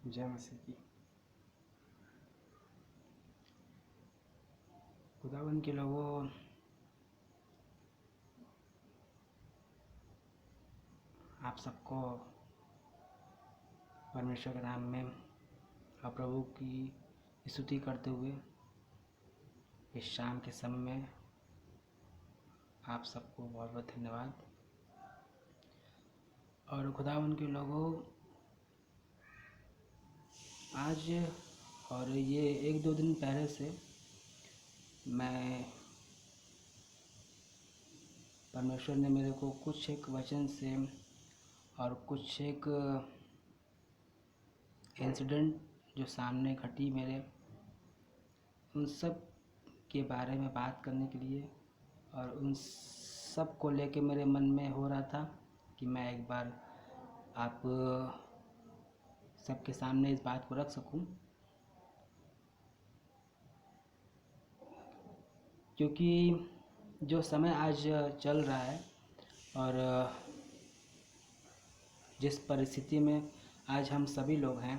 जय मसीह की। खुदावन के लोगों, आप सबको परमेश्वर के नाम में और प्रभु की स्तुति करते हुए इस शाम के समय में आप सबको बहुत बहुत धन्यवाद। और खुदावन के लोगों, आज और ये 1-2 दिन पहले से मैं परमेश्वर ने मेरे को कुछ एक वचन से और कुछ एक इंसिडेंट जो सामने घटी मेरे, उन सब के बारे में बात करने के लिए और उन सब को लेके मेरे मन में हो रहा था कि मैं एक बार आप सबके सामने इस बात को रख सकूं, क्योंकि जो समय आज चल रहा है और जिस परिस्थिति में आज हम सभी लोग हैं,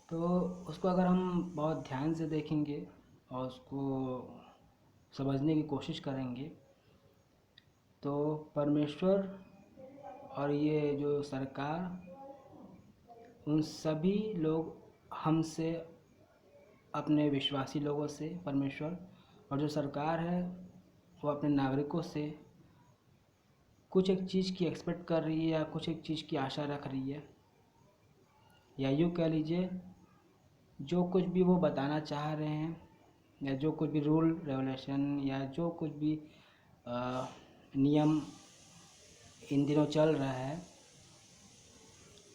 तो उसको अगर हम बहुत ध्यान से देखेंगे और उसको समझने की कोशिश करेंगे तो परमेश्वर और ये जो सरकार, उन सभी लोग हमसे, अपने विश्वासी लोगों से, परमेश्वर और जो सरकार है वो अपने नागरिकों से कुछ एक चीज़ की एक्सपेक्ट कर रही है या कुछ एक चीज़ की आशा रख रही है, या यूँ कह लीजिए जो कुछ भी वो बताना चाह रहे हैं या जो कुछ भी रूल रेगुलेशन या जो कुछ भी नियम इन दिनों चल रहा है,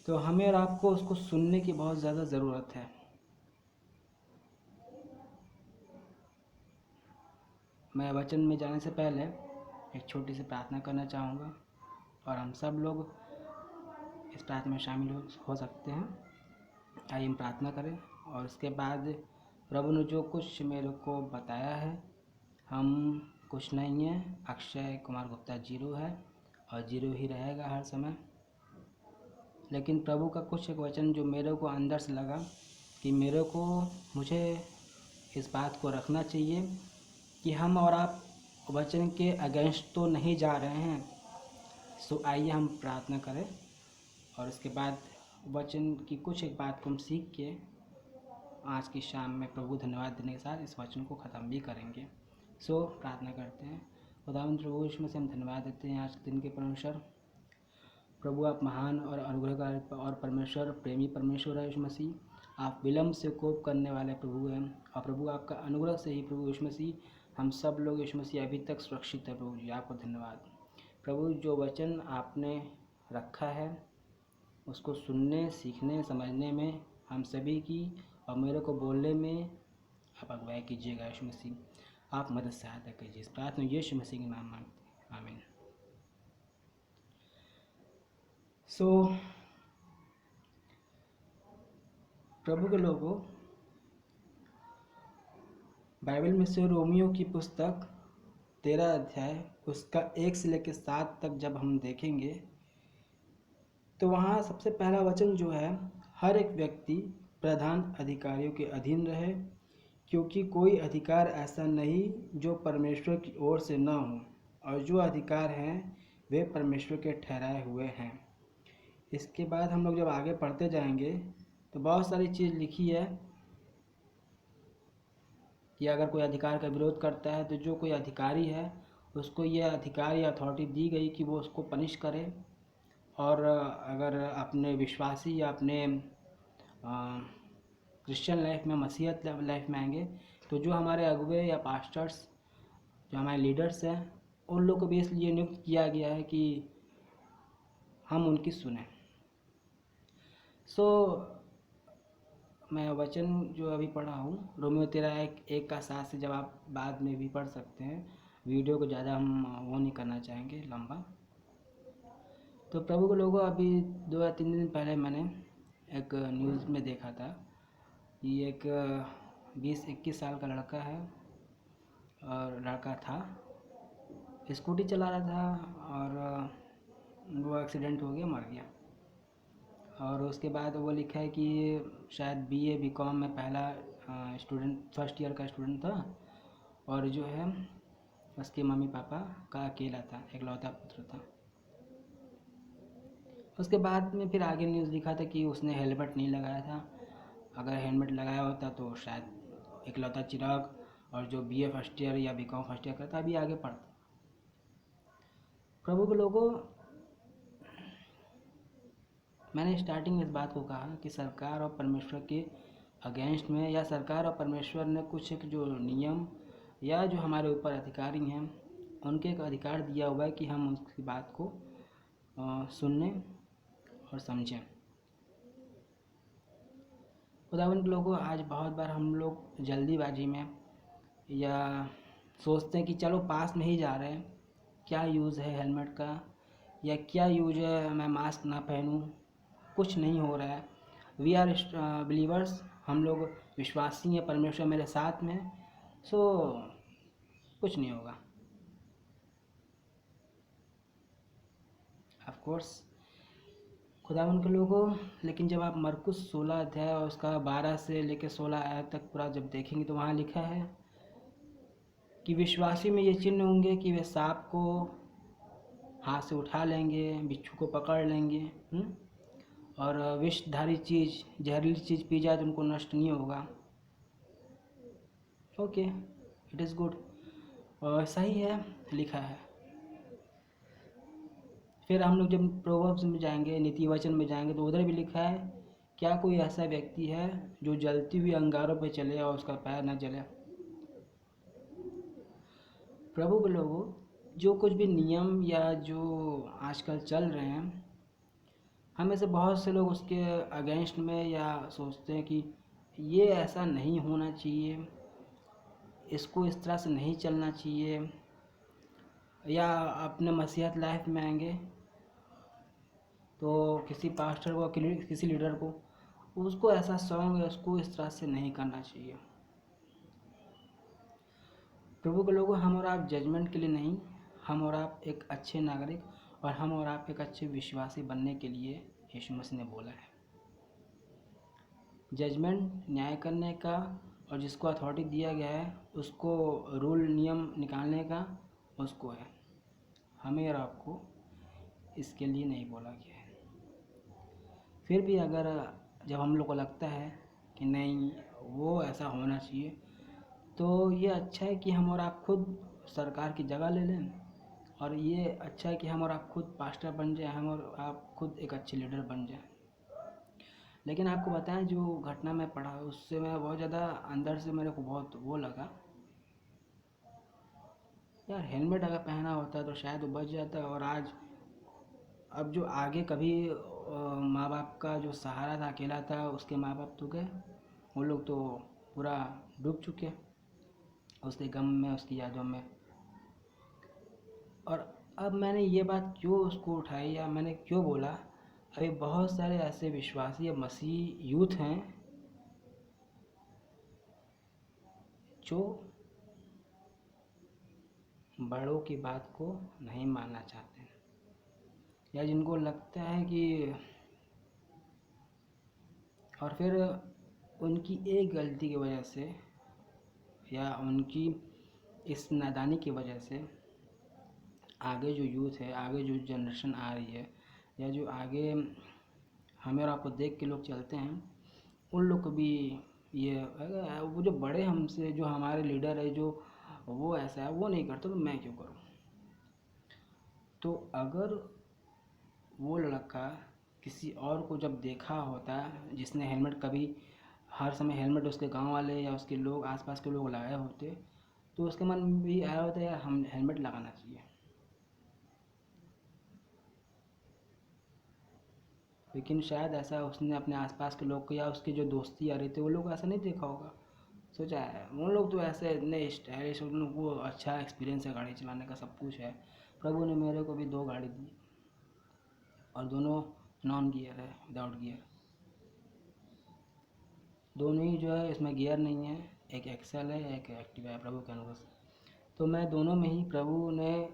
तो हमें और आपको उसको सुनने की बहुत ज़्यादा ज़रूरत है। मैं वचन में जाने से पहले एक छोटी सी प्रार्थना करना चाहूँगा और हम सब लोग इस प्रार्थना में शामिल हो सकते हैं। आइए हम प्रार्थना करें और उसके बाद प्रभु ने जो कुछ मेरे को बताया है, हम कुछ नहीं है, अक्षय कुमार गुप्ता जीरो है और जीरो ही रहेगा हर समय। लेकिन प्रभु का कुछ एक वचन जो मेरे को अंदर से लगा कि मुझे इस बात को रखना चाहिए कि हम और आप वचन के अगेंस्ट तो नहीं जा रहे हैं। सो आइए हम प्रार्थना करें और उसके बाद वचन की कुछ एक बात को हम सीख के आज की शाम में प्रभु धन्यवाद देने के साथ इस वचन को ख़त्म भी करेंगे। सो प्रार्थना करते हैं। खुदावंद प्रभु, इसमें से हम धन्यवाद देते हैं आज के दिन के परमेश्वर। प्रभु आप महान और अनुग्रहकारी और परमेश्वर, प्रेमी परमेश्वर है यीशु मसीह। आप विलम्ब से कोप करने वाले प्रभु हैं और प्रभु आपका अनुग्रह से ही प्रभु यीशु मसीह हम सब लोग यीशु मसीह अभी तक सुरक्षित है। प्रभु जी आपको धन्यवाद। प्रभु जो वचन आपने रखा है उसको सुनने, सीखने, समझने में हम सभी की और मेरे को बोलने में आप अगुवाई कीजिएगा यीशु मसीह। आप मदद सहायता कीजिए। इस प्रार्थना यीशु मसीह के नाम मांगते हैं, आमीन। सो प्रभु के लोगों, बाइबल में से रोमियो की पुस्तक 13 अध्याय उसका 1 से लेकर 7 तक जब हम देखेंगे तो वहाँ सबसे पहला वचन जो है, हर एक व्यक्ति प्रधान अधिकारियों के अधीन रहे, क्योंकि कोई अधिकार ऐसा नहीं जो परमेश्वर की ओर से न हो, और जो अधिकार हैं वे परमेश्वर के ठहराए हुए हैं। इसके बाद हम लोग जब आगे पढ़ते जाएंगे तो बहुत सारी चीज़ लिखी है कि अगर कोई अधिकार का विरोध करता है तो जो कोई अधिकारी है उसको ये अधिकार या अथॉरिटी दी गई कि वो उसको पनिश करे। और अगर अपने विश्वासी या अपने क्रिश्चियन लाइफ में, मसीहत लाइफ में आएंगे तो जो हमारे अगुवे या पास्टर्स, जो हमारे लीडर्स हैं, उन लोग को भी इसलिए नियुक्त किया गया है कि हम उनकी सुने। सो मैं वचन जो अभी पढ़ा हूँ रोमियो 13:1 का 7 से, जब आप बाद में भी पढ़ सकते हैं, वीडियो को ज़्यादा हम वो नहीं करना चाहेंगे लंबा। तो प्रभु के लोगों, अभी 2 या 3 दिन पहले मैंने एक न्यूज़ में देखा था कि एक 20-21 साल का लड़का है और लड़का था, स्कूटी चला रहा था और वो एक्सीडेंट हो गया, मर गया। और उसके बाद वो लिखा है कि शायद बीए बीकॉम में पहला स्टूडेंट, फर्स्ट ईयर का स्टूडेंट था, और जो है उसके मम्मी पापा का अकेला था, इकलौता पुत्र था। उसके बाद में फिर आगे न्यूज़ लिखा था कि उसने हेलमेट नहीं लगाया था, अगर हेलमेट लगाया होता तो शायद इकलौता चिराग और जो बीए फर्स्ट ईयर या बीकॉम फर्स्ट ईयर करता अभी आगे पढ़ता। प्रभु के लोगों, मैंने स्टार्टिंग में इस बात को कहा कि सरकार और परमेश्वर के अगेंस्ट में, या सरकार और परमेश्वर ने कुछ एक जो नियम या जो हमारे ऊपर अधिकारी हैं उनके एक अधिकार दिया हुआ है कि हम उसकी बात को सुनने और समझें। खुदावंद के लोगों, आज बहुत बार हम लोग जल्दीबाजी में या सोचते हैं कि चलो पास में ही जा रहे हैं, क्या यूज़ है हेलमेट का, या क्या यूज है मैं मास्क ना पहनूं, कुछ नहीं हो रहा है। वी आर बिलीवर्स, हम लोग विश्वासी हैं, परमेश्वर मेरे साथ में, सो कुछ नहीं होगा। ऑफ कोर्स खुदावन के लोगों, लेकिन जब आप मरकुस 16 अध्याय और उसका 12 से लेकर 16 आयत तक पूरा जब देखेंगे तो वहाँ लिखा है कि विश्वासी में ये चिन्ह होंगे कि वे सांप को हाथ से उठा लेंगे, बिच्छू को पकड़ लेंगे, और विषधारी चीज़, जहरीली चीज़ पी जाए तो उनको नष्ट नहीं होगा। ओके, इट इज़ गुड, और सही है, लिखा है। फिर हम लोग जब प्रोवर्ब्स में जाएंगे, नीति वचन में जाएंगे, तो उधर भी लिखा है, क्या कोई ऐसा व्यक्ति है जो जलती हुई अंगारों पर चले और उसका पैर न जले। प्रभु के लोगों, जो कुछ भी नियम या जो आजकल चल रहे हैं, हमें से बहुत से लोग उसके अगेंस्ट में या सोचते हैं कि ये ऐसा नहीं होना चाहिए, इसको इस तरह से नहीं चलना चाहिए, या अपने मसीहत लाइफ में आएंगे तो किसी पास्टर को, किसी लीडर को, उसको ऐसा सॉन्ग है, उसको इस तरह से नहीं करना चाहिए। प्रभु के लोगों, हम और आप जजमेंट के लिए नहीं, हम और आप एक अच्छे नागरिक और हम और आप एक अच्छे विश्वासी बनने के लिए यीशु मसीह ने बोला है। जजमेंट न्याय करने का, और जिसको अथॉरिटी दिया गया है उसको रूल नियम निकालने का उसको है, हमें और आपको इसके लिए नहीं बोला गया है। फिर भी अगर जब हम लोग को लगता है कि नहीं वो ऐसा होना चाहिए, तो ये अच्छा है कि हम और आप खुद सरकार की जगह ले लें, और ये अच्छा है कि हम और आप खुद पास्टर बन जाएं, हम और आप खुद एक अच्छे लीडर बन जाएं। लेकिन आपको बताएं, जो घटना मैं पढ़ा उससे मैं बहुत ज़्यादा अंदर से मेरे को बहुत वो लगा, यार हेलमेट अगर पहना होता तो शायद वो बच जाता। और आज अब जो आगे कभी माँ बाप का जो सहारा था, अकेला था, उसके माँ बाप तो गए, वो लोग तो पूरा डूब चुके उसके गम में, उसकी यादों में। और अब मैंने ये बात क्यों उसको उठाई या मैंने क्यों बोला, अभी बहुत सारे ऐसे विश्वासी या मसीह यूथ हैं जो बड़ों की बात को नहीं मानना चाहते हैं, या जिनको लगता है कि, और फिर उनकी एक गलती की वजह से या उनकी इस नादानी की वजह से आगे जो यूथ है, आगे जो जनरेशन आ रही है, या जो आगे हमें और आपको देख के लोग चलते हैं, उन लोग को भी ये वो जो बड़े हमसे, जो हमारे लीडर है, जो वो ऐसा है, वो नहीं करता तो मैं क्यों करूं। तो अगर वो लड़का किसी और को जब देखा होता जिसने हेलमेट, कभी हर समय हेलमेट उसके गांव वाले या उसके लोग, आसपास के लोग लगाए होते, तो उसके मन में भी आया होता यार हम हेलमेट लगाना चाहिए। लेकिन शायद ऐसा उसने अपने आसपास के लोग को या उसके जो दोस्ती आ रहे थे वो लोग ऐसा नहीं देखा होगा, सोचा है उन लोग तो ऐसे इतने स्टाइलिश, उन लोग को अच्छा एक्सपीरियंस है गाड़ी चलाने का, सब कुछ है। प्रभु ने मेरे को भी 2 गाड़ी दी और दोनों नॉन गियर है, विदाउट गियर, दोनों ही जो है इसमें गियर नहीं है, एक एक्सेल है, एक एक्टिवा है, प्रभु के अनुग्रह से। तो मैं दोनों में ही, प्रभु ने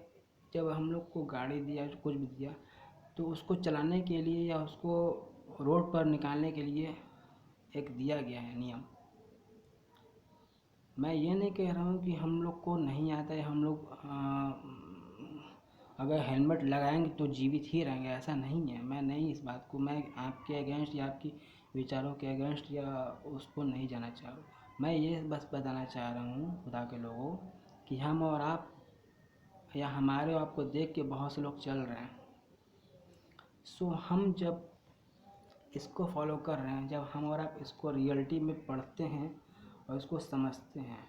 जब हम लोग को गाड़ी दिया, कुछ भी दिया, तो उसको चलाने के लिए या उसको रोड पर निकालने के लिए एक दिया गया है नियम। मैं ये नहीं कह रहा हूँ कि हम लोग को नहीं आता है, हम लोग अगर हेलमेट लगाएंगे तो जीवित ही रहेंगे, ऐसा नहीं है। मैं नहीं, इस बात को मैं आपके अगेंस्ट या आपकी विचारों के अगेंस्ट या उसको नहीं जाना चाह रहा। मैं ये बस बताना चाह रहा हूँ खुदा के लोगों कि हम और आप या हमारे आपको देख के बहुत से लोग चल रहे हैं। सो हम जब इसको फॉलो कर रहे हैं, जब हम और आप इसको रियलिटी में पढ़ते हैं और इसको समझते हैं,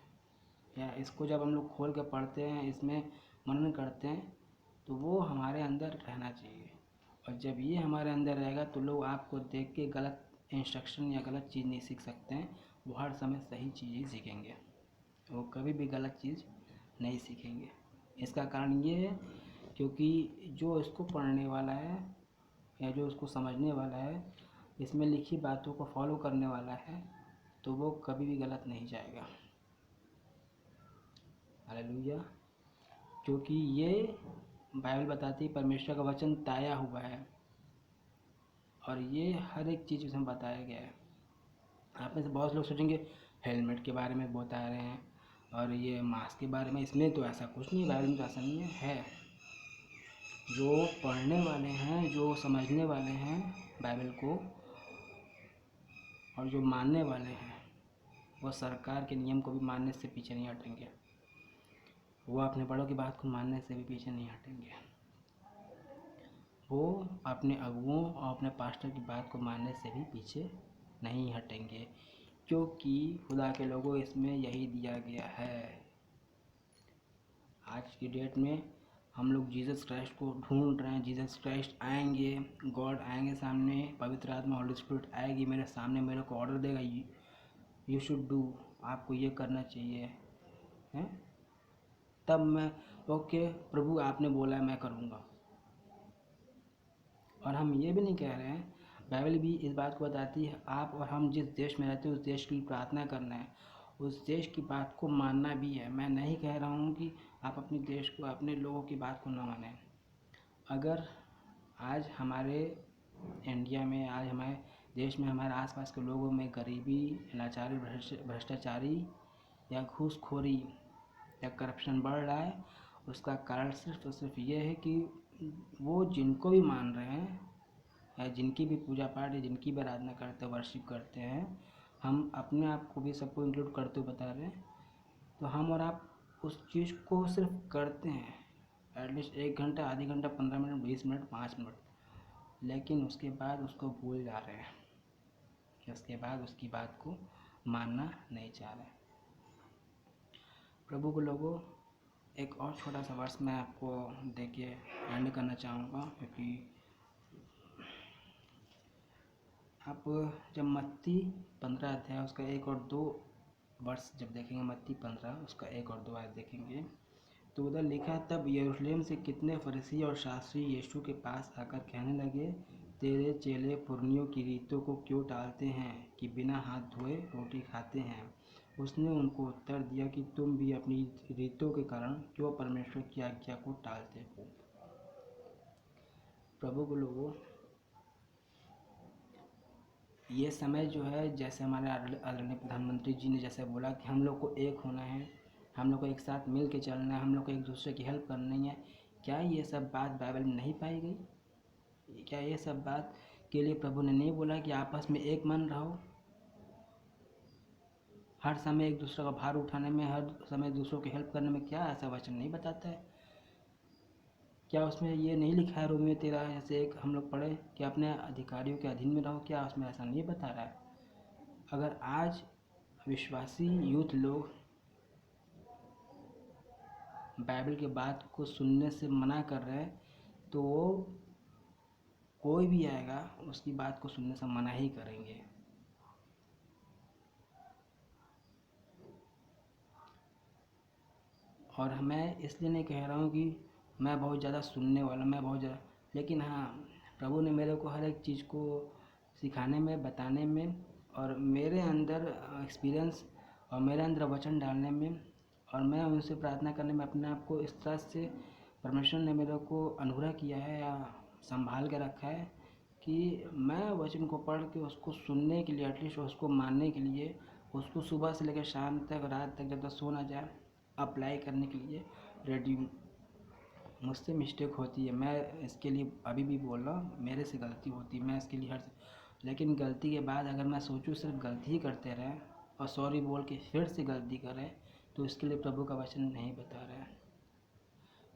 या इसको जब हम लोग खोल के पढ़ते हैं, इसमें मनन करते हैं, तो वो हमारे अंदर रहना चाहिए। और जब ये हमारे अंदर रहेगा तो लोग आपको देख के गलत इंस्ट्रक्शन या गलत चीज़ नहीं सीख सकते हैं। वो हर समय सही चीज़ ही सीखेंगे, वो कभी भी गलत चीज़ नहीं सीखेंगे। इसका कारण ये है क्योंकि जो इसको पढ़ने वाला है या जो इसको समझने वाला है, इसमें लिखी बातों को फॉलो करने वाला है, तो वो कभी भी गलत नहीं जाएगा। हालेलुया। क्योंकि ये बाइबल बताती है परमेश्वर का वचन ताया हुआ है और ये हर एक चीज़ उसमें बताया गया है। आप में से बहुत लोग सोचेंगे हेलमेट के बारे में बता रहे हैं और ये मास्क के बारे में, इसमें तो ऐसा कुछ नहीं है, बाइबल में तो ऐसा नहीं है। जो पढ़ने वाले हैं, जो समझने वाले हैं बाइबल को और जो मानने वाले हैं, वो सरकार के नियम को भी मानने से पीछे नहीं हटेंगे। वो अपने बड़ों की बात को मानने से भी पीछे नहीं हटेंगे। वो अपने अगुओं और अपने पास्टर की बात को मानने से भी पीछे नहीं हटेंगे, क्योंकि खुदा के लोगों इसमें यही दिया गया है। आज की डेट में हम लोग जीसस क्राइस्ट को ढूंढ रहे हैं। जीसस क्राइस्ट आएंगे, गॉड आएंगे सामने, पवित्र आत्मा होली स्पिरिट आएगी मेरे सामने, मेरे को ऑर्डर देगा, यू शुड डू, आपको ये करना चाहिए हैं। तब मैं ओके प्रभु आपने बोला है मैं करूँगा। और हम ये भी नहीं कह रहे हैं, बाइबल भी इस बात को बताती है आप और हम जिस देश में रहते हैं उस देश की प्रार्थना करना है, उस देश की बात को मानना भी है। मैं नहीं कह रहा हूँ कि आप अपने देश को, अपने लोगों की बात को ना मानें। अगर आज हमारे इंडिया में, आज हमारे देश में, हमारे आसपास के लोगों में गरीबी, लाचारी, भ्रष्टाचारी या घूसखोरी या करप्शन बढ़ रहा है, उसका कारण सिर्फ और सिर्फ ये है कि वो जिनको भी मान रहे हैं या जिनकी भी पूजा पाठ या जिनकी भी आराधना करते हैं, वर्शिप करते हैं, हम अपने आप को भी सबको इंक्लूड करते हुए बता रहे हैं, तो हम और आप उस चीज़ को सिर्फ करते हैं एटलीस्ट 1 घंटा, आधी घंटा, 15 मिनट, 20 मिनट, 5 मिनट, लेकिन उसके बाद उसको भूल जा रहे हैं, उसके बाद उसकी बात को मानना नहीं चाह रहे। प्रभु के लोगों, एक और छोटा सा वर्स मैं आपको देके एंड करना चाहूँगा, क्योंकि आप जब मत्ती 15 अध्याय उसका 1 और 2 वर्ष जब देखेंगे, मत्ती 15 उसका 1 और 2 आयत देखेंगे, तो उधर लिखा है, तब यरूशलेम से कितने फरीसी और शास्त्री यीशु के पास आकर कहने लगे, तेरे चेले पुरनियों की रीतों को क्यों टालते हैं कि बिना हाथ धोए रोटी खाते हैं। उसने उनको उत्तर दिया कि तुम भी अपनी रीतों के कारण क्यों परमेश्वर की आज्ञा को टालते हो। प्रभु के लोगों, ये समय जो है, जैसे हमारे आदरणीय प्रधानमंत्री जी ने जैसे बोला कि हम लोग को एक होना है, हम लोग को एक साथ मिल के चलना है, हम लोग को एक दूसरे की हेल्प करनी है, क्या ये सब बात बाइबल में नहीं पाई गई? क्या ये सब बात के लिए प्रभु ने नहीं बोला कि आपस में एक मन रहो, हर समय एक दूसरे का भार उठाने में, हर समय दूसरों की हेल्प करने में? क्या ऐसा वचन नहीं बताता है? क्या उसमें ये नहीं लिखा है रोमियो 13 जैसे एक हम लोग पढ़े कि अपने अधिकारियों के अधीन में रहो? क्या उसमें ऐसा नहीं बता रहा है? अगर आज विश्वासी यूथ लोग बाइबल के बात को सुनने से मना कर रहे हैं, तो वो कोई भी आएगा उसकी बात को सुनने से मना ही करेंगे। और मैं इसलिए नहीं कह रहा हूँ कि मैं बहुत ज़्यादा सुनने वाला, मैं बहुत ज़्यादा, लेकिन हाँ, प्रभु ने मेरे को हर एक चीज़ को सिखाने में, बताने में और मेरे अंदर एक्सपीरियंस और मेरे अंदर वचन डालने में और मैं उनसे प्रार्थना करने में अपने आप को इस तरह से परमेश्वर ने मेरे को अनुग्रह किया है या संभाल के रखा है कि मैं वचन को पढ़ के उसको सुनने के लिए, एटलीस्ट उसको मानने के लिए, उसको सुबह से लेकर शाम तक, रात तक, जब तक सो ना जाए, अप्लाई करने के लिए रेडी हूँ। मुझसे मिस्टेक होती है, मैं इसके लिए अभी भी बोल रहा हूँ, मेरे से गलती होती है, मैं इसके लिए लेकिन गलती के बाद अगर मैं सोचूँ सिर्फ गलती ही करते रहें और सॉरी बोल के फिर से गलती करें, तो इसके लिए प्रभु का वचन नहीं बता रहा है।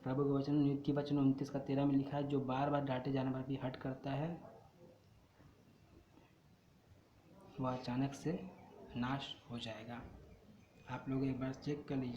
प्रभु का वचन नीति वचन 29:13 में लिखा है, जो बार बार डांटे जाने पर भी हट करता है वह अचानक से नाश हो जाएगा। आप लोग एक बार चेक कर लीजिए।